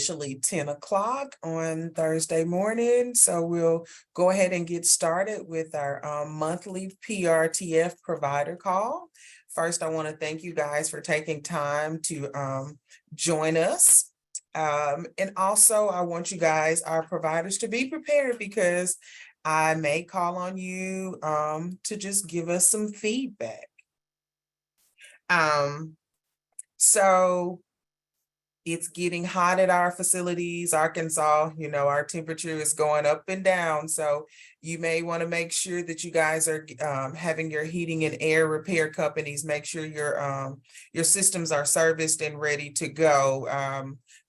Officially 10 o'clock on Thursday morning. So we'll go ahead and get started with our monthly PRTF provider call. First, I want to thank you guys for taking time to join us. And also, I want you guys, our providers, to be prepared because I may call on you to just give us some feedback. So it's getting hot at our facilities, Arkansas, our temperature is going up and down. So you may want to make sure that you guys are having your heating and air repair companies, make sure your systems are serviced and ready to go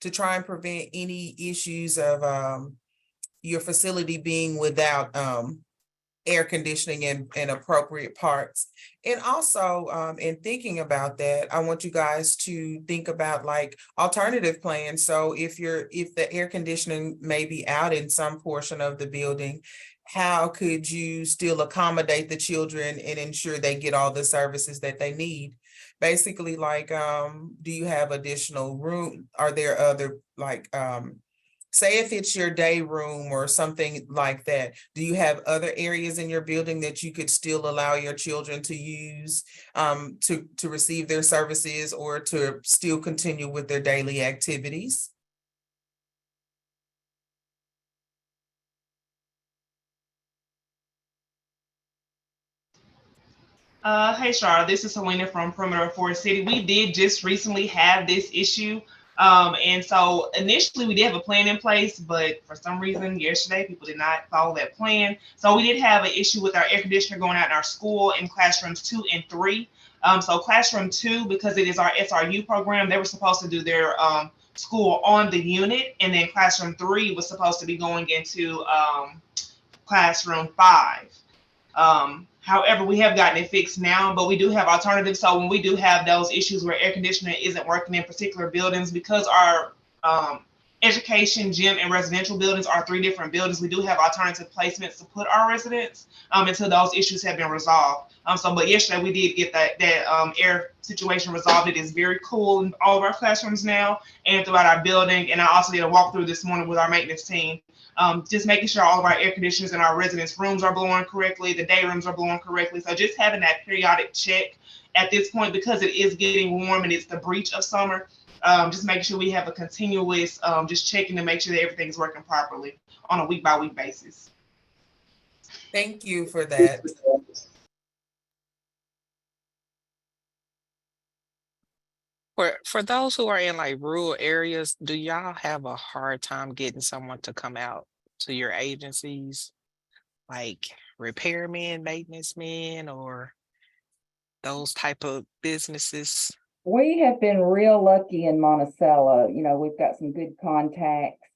to try and prevent any issues of your facility being without air conditioning and appropriate parts. And also in thinking about that, I want you guys to think about like alternative plans. So if the air conditioning may be out in some portion of the building, how could you still accommodate the children and ensure they get all the services that they need? Basically, like do you have additional room? Are there other like say if it's your day room or something like that, do you have other areas in your building that you could still allow your children to use to receive their services or to still continue with their daily activities? Hey, Shar, this is Helena from Perimeter of Forest City. We did just recently have this issue. And so initially we did have a plan in place, but for some reason yesterday people did not follow that plan. So we did have an issue with our air conditioner going out in our school in classrooms 2 and 3. So classroom 2, because it is our SRU program, they were supposed to do their school on the unit, and then classroom 3 was supposed to be going into classroom 5. However, we have gotten it fixed now, but we do have alternatives. So when we do have those issues where air conditioning isn't working in particular buildings, because our education, gym, and residential buildings are 3 different buildings, we do have alternative placements to put our residents until those issues have been resolved. But yesterday we did get that air situation resolved. It is very cool in all of our classrooms now and throughout our building. And I also did a walkthrough this morning with our maintenance team. Just making sure all of our air conditioners in our residence rooms are blowing correctly, the day rooms are blowing correctly. So just having that periodic check at this point, because it is getting warm and it's the breach of summer, just making sure we have a continuous just checking to make sure that everything is working properly on a week by week basis. Thank you for that. For those who are in like rural areas, do y'all have a hard time getting someone to come out to your agencies, like repairmen, maintenance men, or those type of businesses? We have been real lucky in Monticello. We've got some good contacts.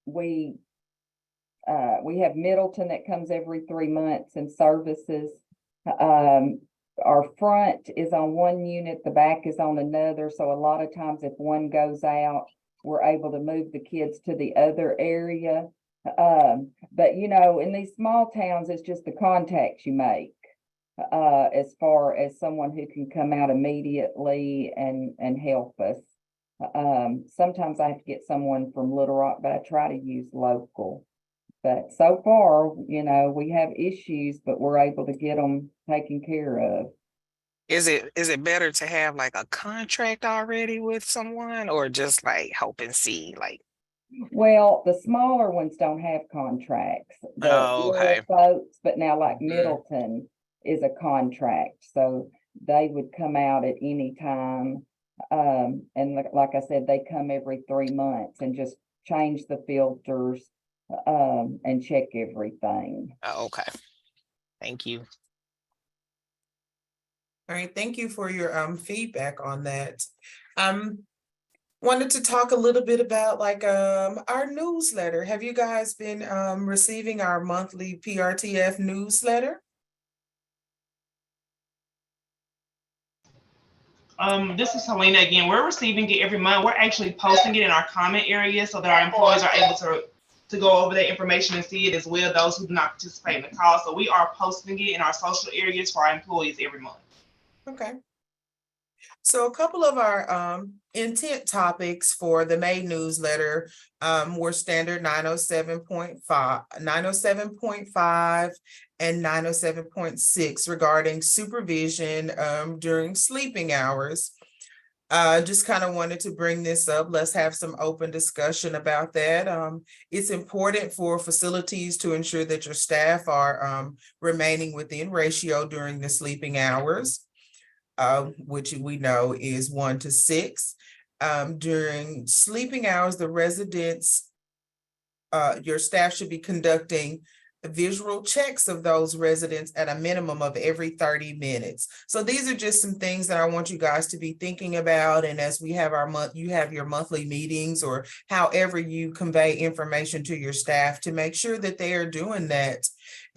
We have Middleton that comes every 3 months and services. Our front is on one unit, the back is on another. So a lot of times if one goes out, we're able to move the kids to the other area. But in these small towns, it's just the contacts you make as far as someone who can come out immediately and help us. Sometimes I have to get someone from Little Rock, but I try to use local. But so far, we have issues, but we're able to get them taken care of. Is it better to have like a contract already with someone, or just like hope and see? Like, well, the smaller ones don't have contracts. The okay. folks, but now like Middleton is a contract, so they would come out at any time. And like I said, they come every 3 months and just change the filters and check everything. Okay. Thank you. All right, thank you for your feedback on that. Wanted to talk a little bit about like our newsletter. Have you guys been receiving our monthly PRTF newsletter? This is Helena again. We're receiving it every month. We're actually posting it in our comment area so that our employees are able to go over that information and see it as well, those who do not participate in the call. So we are posting it in our social areas for our employees every month. Okay. So a couple of our intent topics for the May newsletter were standard 907.5, 907.5, and 907.6 regarding supervision during sleeping hours. Just kind of wanted to bring this up. Let's have some open discussion about that. It's important for facilities to ensure that your staff are remaining within ratio during the sleeping hours, which we know is 1 to 6. During sleeping hours, the residents, your staff should be conducting visual checks of those residents at a minimum of every 30 minutes. So these are just some things that I want you guys to be thinking about. And as we have you have your monthly meetings, or however you convey information to your staff, to make sure that they are doing that.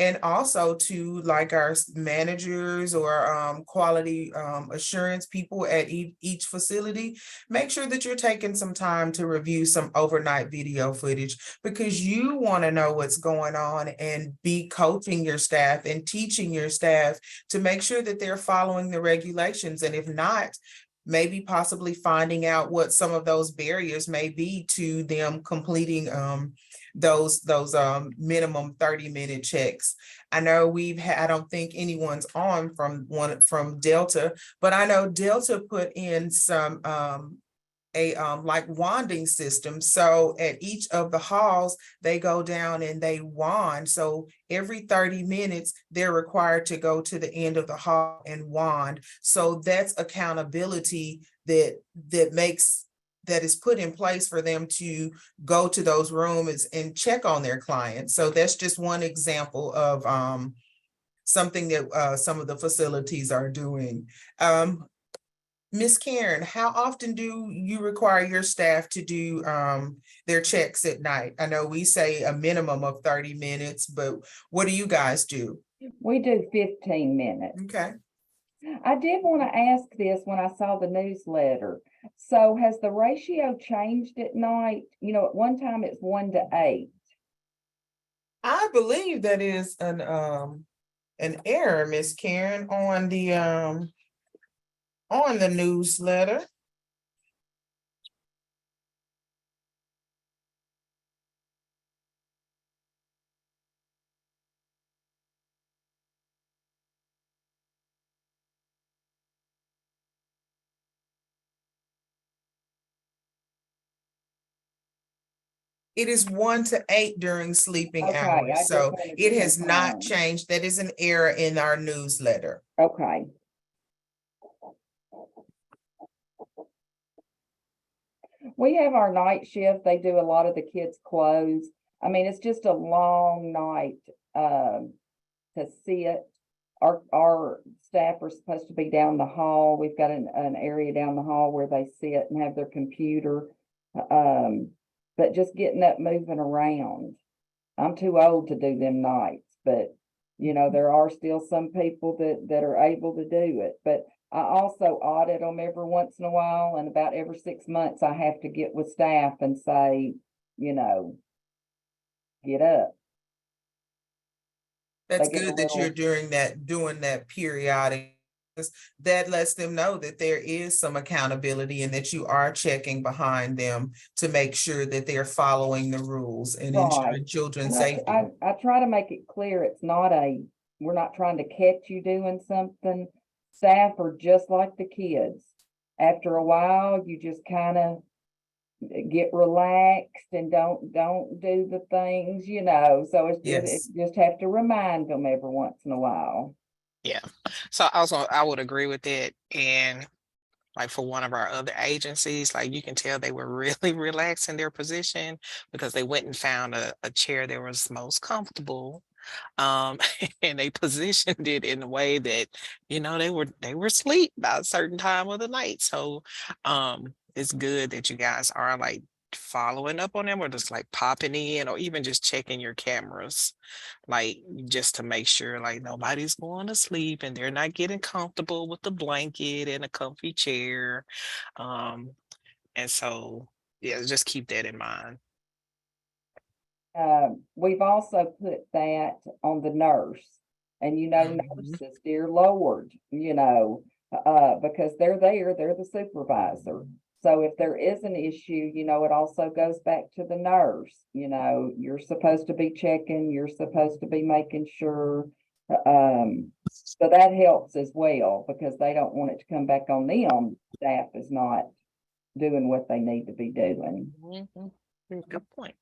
And also to, like, our managers or quality assurance people at each facility, make sure that you're taking some time to review some overnight video footage, because you want to know what's going on and be coaching your staff and teaching your staff to make sure that they're following the regulations. And if not, maybe possibly finding out what some of those barriers may be to them completing those minimum 30-minute checks. I know I don't think anyone's on from Delta, but I know Delta put in some like wanding system. So at each of the halls, they go down and they wand. So every 30 minutes, they're required to go to the end of the hall and wand. So that's accountability that is put in place for them to go to those rooms and check on their clients. So that's just one example of something that some of the facilities are doing. Ms. Karen, how often do you require your staff to do their checks at night? I know we say a minimum of 30 minutes, but what do you guys do? We do 15 minutes. Okay. I did want to ask this when I saw the newsletter. So has the ratio changed at night? You know, at one time it's 1 to 8. I believe that is an error, Miss Karen, on the newsletter. It is 1 to 8 during sleeping Okay, I hours, just so wanted to it has not confirm. changed. That is an error in our newsletter. Okay. We have our night shift. They do a lot of the kids' clothes. I mean, it's just a long night to sit. Our staff are supposed to be down the hall. We've got an area down the hall where they sit and have their computer. But just getting up, moving around. I'm too old to do them nights, but you know, there are still some people that are able to do it. But I also audit them every once in a while, and about every 6 months, I have to get with staff and say, you know, get up. That's They get a good that you're little, doing that periodic. That lets them know that there is some accountability and that you are checking behind them to make sure that they're following the rules and right. ensuring children's And safety. I try to make it clear, we're not trying to catch you doing something. Staff are just like the kids. After a while, you just kind of get relaxed and don't do the things, you know. So it's Yes. just have to remind them every once in a while. Yeah. So also I would agree with that. And like for one of our other agencies, like you can tell they were really relaxed in their position because they went and found a chair that was most comfortable. Um, and they positioned it in a way that, they were asleep by a certain time of the night. So it's good that you guys are like following up on them, or just like popping in, or even just checking your cameras, like just to make sure like nobody's going to sleep and they're not getting comfortable with the blanket and a comfy chair. Um, and so yeah, just keep that in mind. We've also put that on the nurse, and you know, Mhm. nurses, dear Lord, you know, because they're there, they're the supervisor. So if there is an issue, you know, it also goes back to the nurse, you know, you're supposed to be checking, you're supposed to be making sure. So that helps as well, because they don't want it to come back on them. Staff is not doing what they need to be doing. Good point.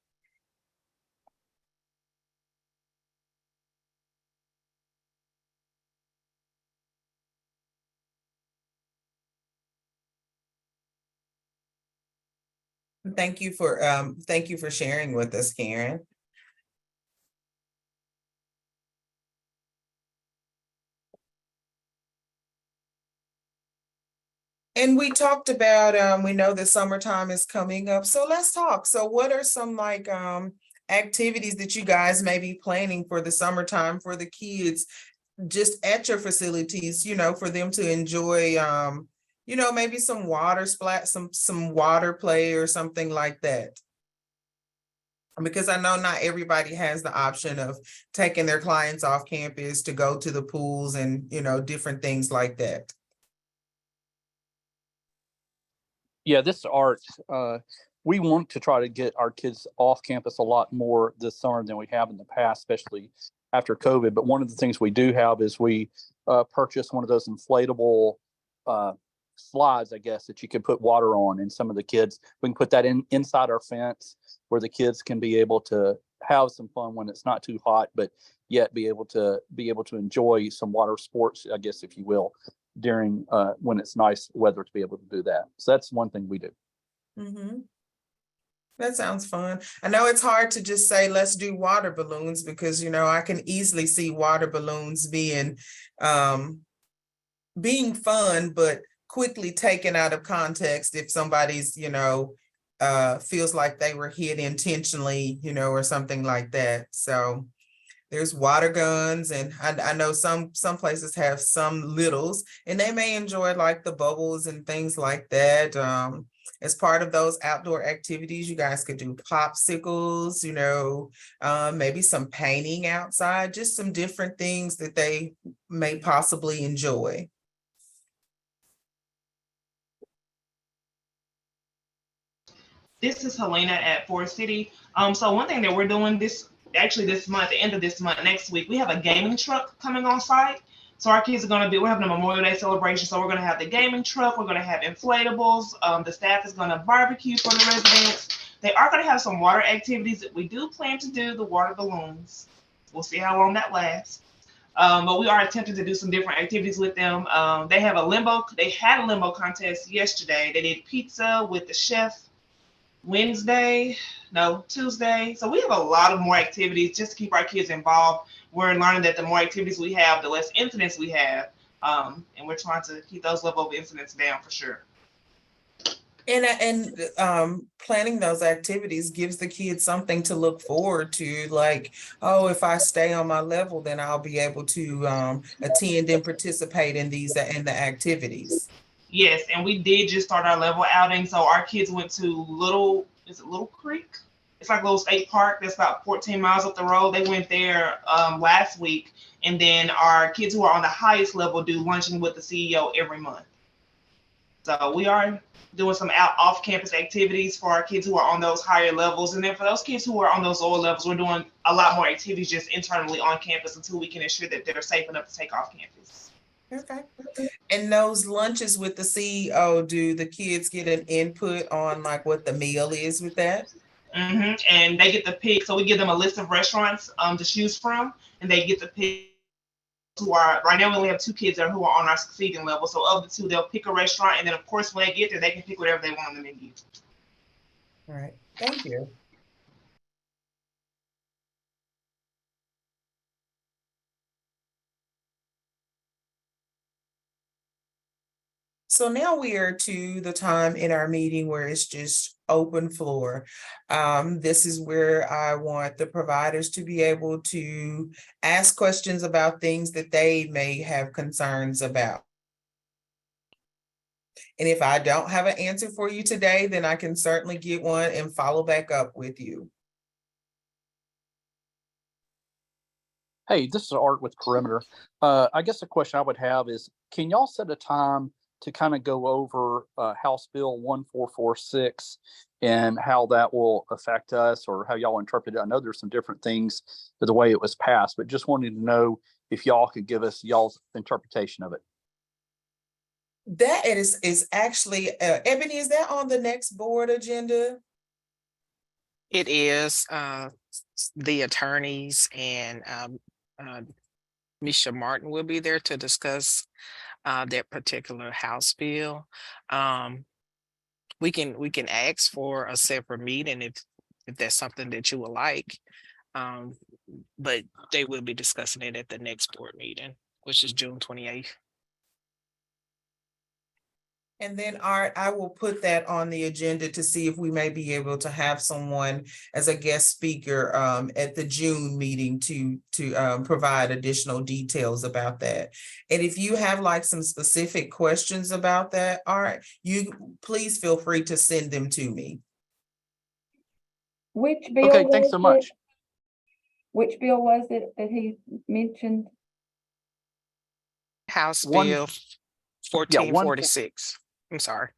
Thank you for sharing with us, Karen. And we talked about, we know the summertime is coming up, so let's talk. So what are some like activities that you guys may be planning for the summertime for the kids, just at your facilities, you know, for them to enjoy, you know, maybe some water splat, some water play or something like that? Because I know not everybody has the option of taking their clients off campus to go to the pools and, you know, different things like that. Yeah, this art, we want to try to get our kids off campus a lot more this summer than we have in the past, especially after COVID. But one of the things we do have is we purchased one of those inflatable slides, I guess, that you can put water on. And some of the kids, we can put that inside our fence where the kids can be able to have some fun when it's not too hot, but yet be able to enjoy some water sports, I guess, if you will, during when it's nice weather to be able to do that. So that's one thing we do. Mm-hmm. That sounds fun. I know it's hard to just say, let's do water balloons, because, you know, I can easily see water balloons being fun, but quickly taken out of context if somebody's, you know, feels like they were hit intentionally, you know, or something like that. So there's water guns, and I know some places have some littles, and they may enjoy like the bubbles and things like that. As part of those outdoor activities, you guys could do popsicles, you know, maybe some painting outside, just some different things that they may possibly enjoy. This is Helena at Forest City. So one thing that we're doing this month, the end of this month, next week, we have a gaming truck coming on site. So our kids we're having a Memorial Day celebration. So we're gonna have the gaming truck, we're gonna have inflatables. The staff is gonna barbecue for the residents. They are gonna have some water activities that we do plan to do, the water balloons. We'll see how long that lasts. But we are attempting to do some different activities with them. They had a limbo contest yesterday. They did pizza with the chef Tuesday. So we have a lot of more activities just to keep our kids involved. We're learning that the more activities we have, the less incidents we have. And we're trying to keep those level of incidents down for sure. And planning those activities gives the kids something to look forward to, like, oh, if I stay on my level, then I'll be able to attend and participate in the activities. Yes, and we did just start our level outing. So our kids went to Little Creek? It's like a little state park that's about 14 miles up the road. They went there last week. And then our kids who are on the highest level do luncheon with the CEO every month. So we are doing some off-campus activities for our kids who are on those higher levels. And then for those kids who are on those lower levels, we're doing a lot more activities just internally on campus until we can ensure that they're safe enough to take off campus. Okay. And those lunches with the CEO, do the kids get an input on like what the meal is with that? Mm-hmm. And they get to pick. So we give them a list of restaurants to choose from, and they get to pick. Who are right now? We only have 2 kids there who are on our succeeding level. So of the 2, they'll pick a restaurant, and then of course when they get there, they can pick whatever they want on the menu. All right. Thank you. So now we are to the time in our meeting where it's just open floor. This is where I want the providers to be able to ask questions about things that they may have concerns about. And if I don't have an answer for you today, then I can certainly get one and follow back up with you. Hey, this is Art with Perimeter. I guess the question I would have is, can y'all set a time to kind of go over House Bill 1446 and how that will affect us, or how y'all interpret it? I know there's some different things to the way it was passed, but just wanted to know if y'all could give us y'all's interpretation of it. That is actually, Ebony, is that on the next board agenda? It is the attorneys and Misha Martin will be there to discuss that particular House bill. We can ask for a separate meeting if that's something that you would like. But they will be discussing it at the next board meeting, which is June 28th. And then Art, I will put that on the agenda to see if we may be able to have someone as a guest speaker at the June meeting to provide additional details about that. And if you have like some specific questions about that, Art, you please feel free to send them to me. Which bill? Okay, thanks so much. Which bill was it that he mentioned? House One- Bill 1446. I'm sorry.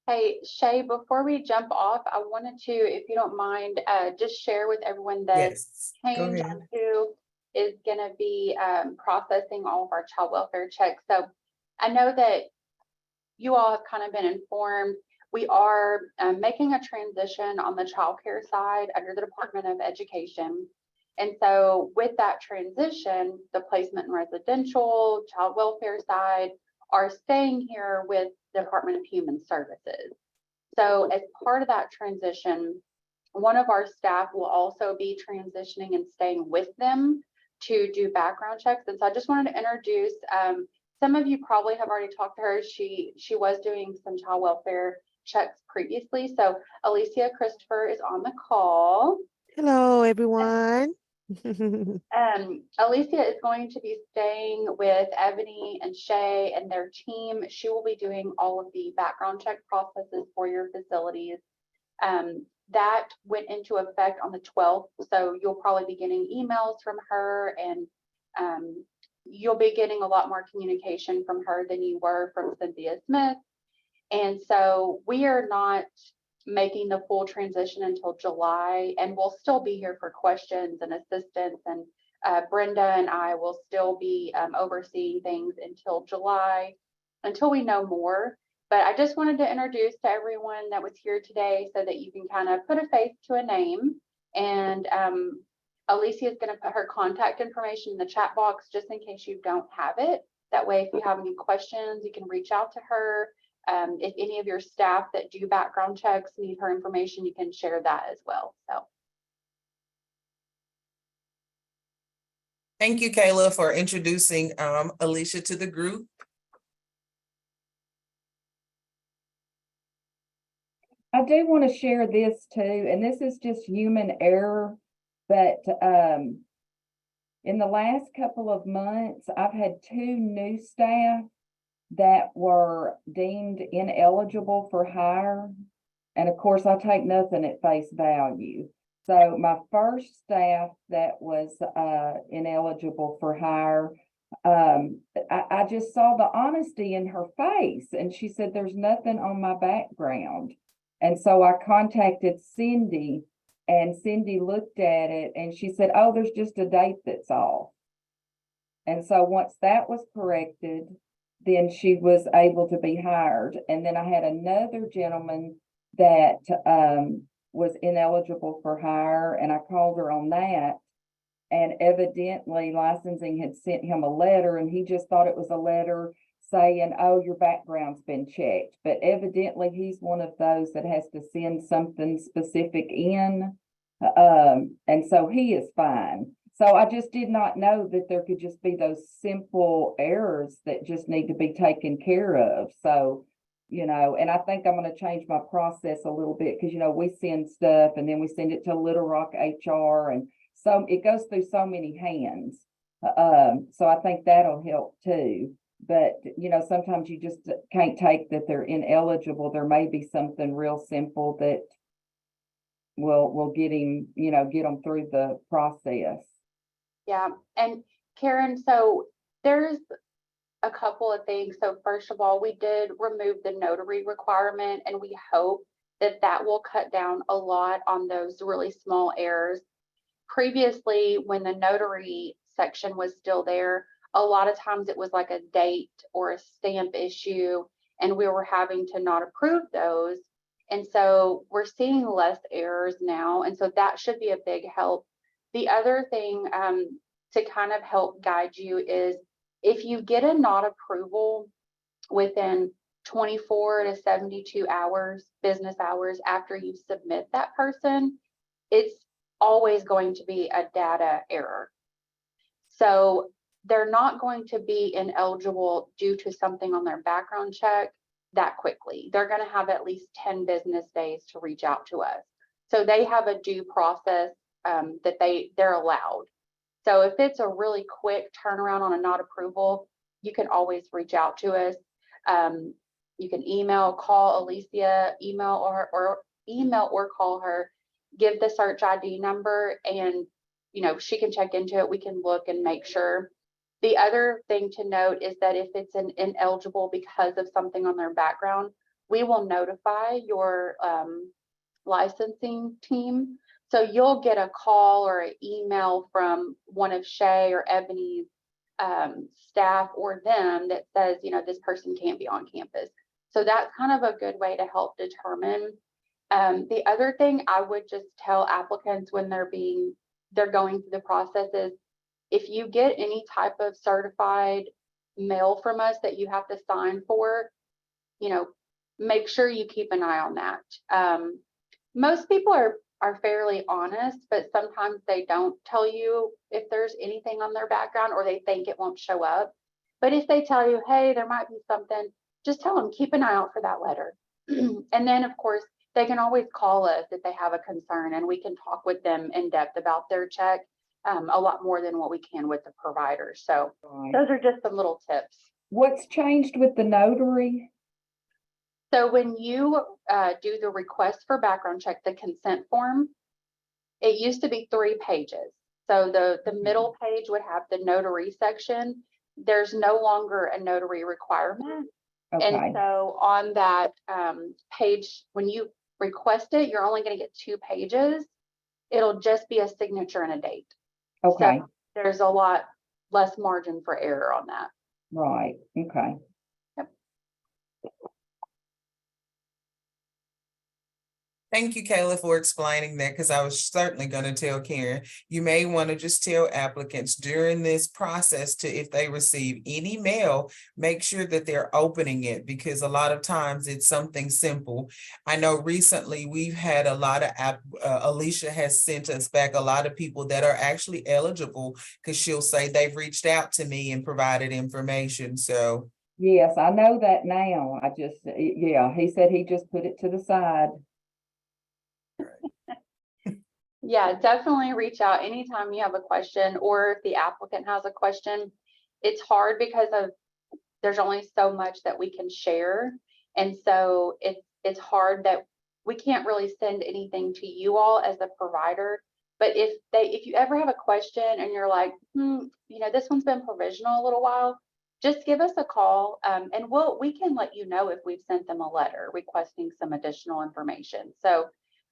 Hey, Shay, before we jump off, I wanted to, if you don't mind, just share with everyone that Yes, go change ahead. on who is going to be processing all of our child welfare checks. So I know that you all have kind of been informed. We are making a transition on the child care side under the Department of Education. And so with that transition, the placement and residential child welfare side are staying here with the Department of Human Services. So as part of that transition, one of our staff will also be transitioning and staying with them to do background checks. And so I just wanted to introduce, some of you probably have already talked to her. She was doing some child welfare checks previously. So Alicia Christopher is on the call. Hello, everyone. Alicia is going to be staying with Ebony and Shay and their team. She will be doing all of the background check processes for your facilities. That went into effect on the 12th. So you'll probably be getting emails from her, and you'll be getting a lot more communication from her than you were from Cynthia Smith. And so we are not making the full transition until July, and we'll still be here for questions and assistance. And Brenda and I will still be overseeing things until July, until we know more. But I just wanted to introduce to everyone that was here today so that you can kind of put a face to a name. And Alicia is going to put her contact information in the chat box just in case you don't have it. That way, if you have any questions, you can reach out to her. If any of your staff that do background checks need her information, you can share that as well. So. Thank you, Kayla, for introducing Alicia to the group. I do want to share this too, and this is just human error, but in the last couple of months, I've had 2 new staff that were deemed ineligible for hire. And of course, I take nothing at face value. So my first staff that was ineligible for hire, I just saw the honesty in her face, and she said, "There's nothing on my background." And so I contacted Cindy, and Cindy looked at it and she said, "Oh, there's just a date that's off." And so once that was corrected, then she was able to be hired. And then I had another gentleman that was ineligible for hire, and I called her on that. And evidently licensing had sent him a letter, and he just thought it was a letter saying, "Oh, your background's been checked." But evidently he's one of those that has to send something specific in. And so he is fine. So I just did not know that there could just be those simple errors that just need to be taken care of. So, you know, and I think I'm going to change my process a little bit because, you know, we send stuff and then we send it to Little Rock HR, and so it goes through so many hands. So I think that'll help too. But, you know, sometimes you just can't take that they're ineligible. There may be something real simple that we'll get him, get them through the process. Yeah, and Karen, so there's a couple of things. So first of all, we did remove the notary requirement, and we hope that that will cut down a lot on those really small errors. Previously, when the notary section was still there, a lot of times it was like a date or a stamp issue, and we were having to not approve those. And so we're seeing less errors now. And so that should be a big help. The other thing to kind of help guide you is if you get a not approval within 24 to 72 hours, business hours after you submit that person, it's always going to be a data error. So they're not going to be ineligible due to something on their background check that quickly. They're going to have at least 10 business days to reach out to us. So they have a due process that they're allowed. So if it's a really quick turnaround on a not approval, you can always reach out to us. You can email, call Alicia, email or call her, give the search ID number, and she can check into it. We can look and make sure. The other thing to note is that if it's an ineligible because of something on their background, we will notify your licensing team. So you'll get a call or an email from one of Shay or Ebony's staff or them that says, this person can't be on campus. So that's kind of a good way to help determine. The other thing I would just tell applicants when they're going through the process is, if you get any type of certified mail from us that you have to sign for, make sure you keep an eye on that. Most people are fairly honest, but sometimes they don't tell you if there's anything on their background, or they think it won't show up. But if they tell you, hey, there might be something, just tell them, keep an eye out for that letter. And then of course, they can always call us if they have a concern, and we can talk with them in depth about their check, a lot more than what we can with the provider. So those are just some little tips. What's changed with the notary? So when you do the request for background check, the consent form, it used to be 3 pages. So the middle page would have the notary section. There's no longer a notary requirement. Okay. And so on that page, when you request it, you're only going to get 2 pages. It'll just be a signature and a date. Okay. So there's a lot less margin for error on that. Right. Okay. Yep. Thank you, Kayla, for explaining that, because I was certainly going to tell Karen, you may want to just tell applicants during this process to, if they receive any mail, make sure that they're opening it, because a lot of times it's something simple. I know recently we've had a lot of, Alicia has sent us back a lot of people that are actually eligible, because she'll say they've reached out to me and provided information. So. Yes, I know that now. He said he just put it to the side. Yeah, definitely reach out anytime you have a question, or if the applicant has a question. It's hard because there's only so much that we can share. And so it's hard that we can't really send anything to you all as a provider. But if you ever have a question and you're like, this one's been provisional a little while, just give us a call, and we can let you know if we've sent them a letter requesting some additional information. So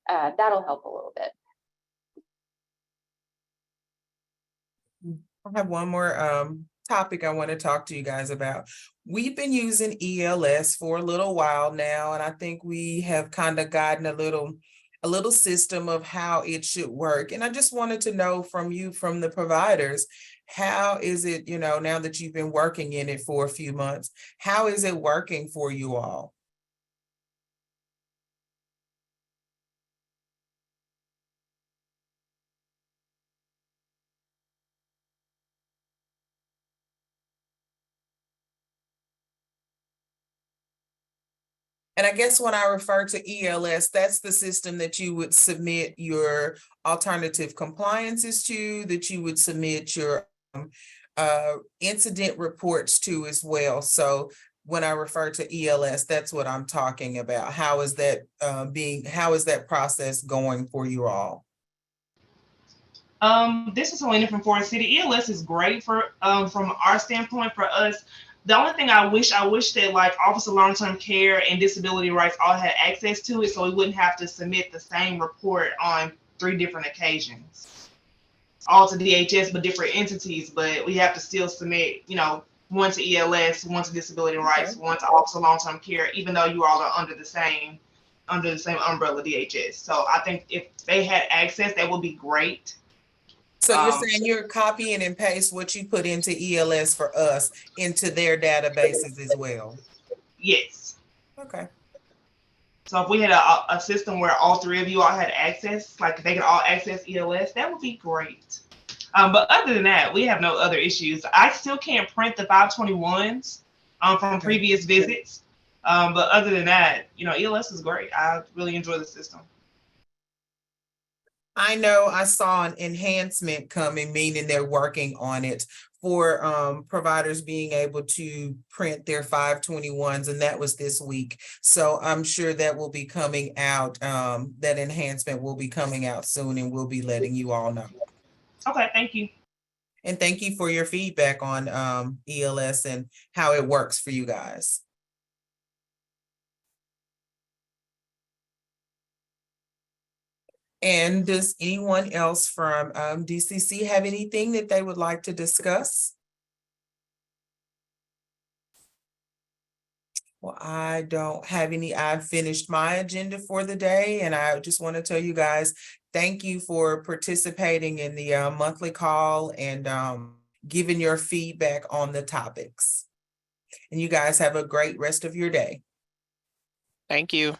that'll help a little bit. I have one more topic I want to talk to you guys about. We've been using ELS for a little while now, and I think we have kind of gotten a little system of how it should work. And I just wanted to know from you, from the providers, how is it, now that you've been working in it for a few months, how is it working for you all? And I guess when I refer to ELS, that's the system that you would submit your alternative compliances to, that you would submit your incident reports to as well. So when I refer to ELS, that's what I'm talking about. How is that how is that process going for you all? This is Helena from Forest City. ELS is great for from our standpoint. For us, the only thing I wish that like Office of Long-Term Care and Disability Rights all had access to it, so we wouldn't have to submit the same report on 3 different occasions, all to DHS but different entities. But we have to still submit, you know, one to ELS, one to Disability Rights, one to Office of Long-Term Care, even though you all are under the same umbrella, DHS. So I think if they had access, that would be great. So you're saying you're copying and paste what you put into ELS for us into their databases as well? Yes. Okay. So if we had a system where all 3 of you all had access, like they could all access ELS, that would be great. But other than that, we have no other issues. I still can't print the 521s from previous visits. But other than that, you know, ELS is great. I really enjoy the system. I know I saw an enhancement coming, meaning they're working on it for providers being able to print their 521s, and that was this week. So I'm sure that will be coming out. That enhancement will be coming out soon, and we'll be letting you all know. Okay, thank you. And thank you for your feedback on ELS and how it works for you guys. And does anyone else from DCC have anything that they would like to discuss? Well, I don't have any. I've finished my agenda for the day, and I just want to tell you guys, thank you for participating in the monthly call and giving your feedback on the topics. And you guys have a great rest of your day. Thank you.